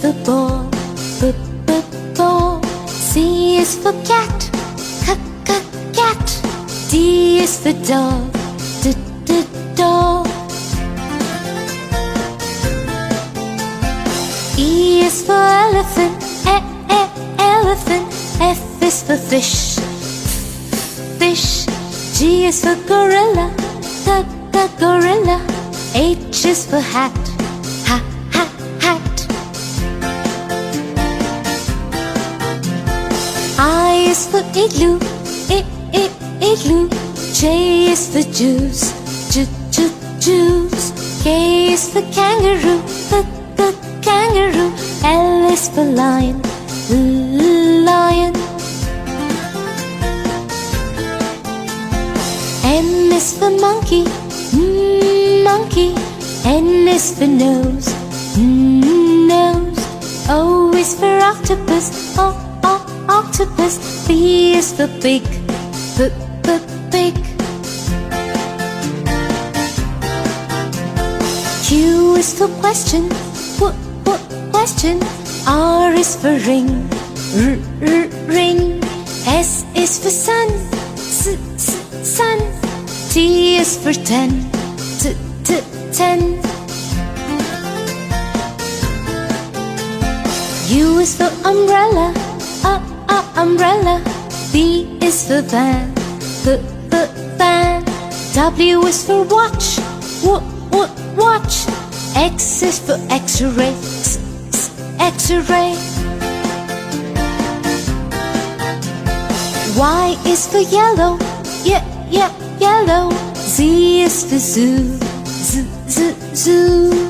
for ball, ball. C is for cat, cat. D is for dog, dog. E is for elephant, elephant. F is for fish, fish. G is for gorilla, gorilla. H is for hat, hat. I is for igloo, igloo. J is for juice, juice. K is for kangaroo, kangaroo. L is for lion, lion. M is for monkey, monkey. N is for nose, nose. O is for octopus, octopus. P is for pig, pig. Q is for question, question. R is for ring, ring. S is for sun, sun. T is for ten, ten. U is for umbrella, umbrella. V is for van, van. W is for watch, watch. X is for X-ray, X-ray. Y is for yellow, yellow. Z is for zoo, zoo.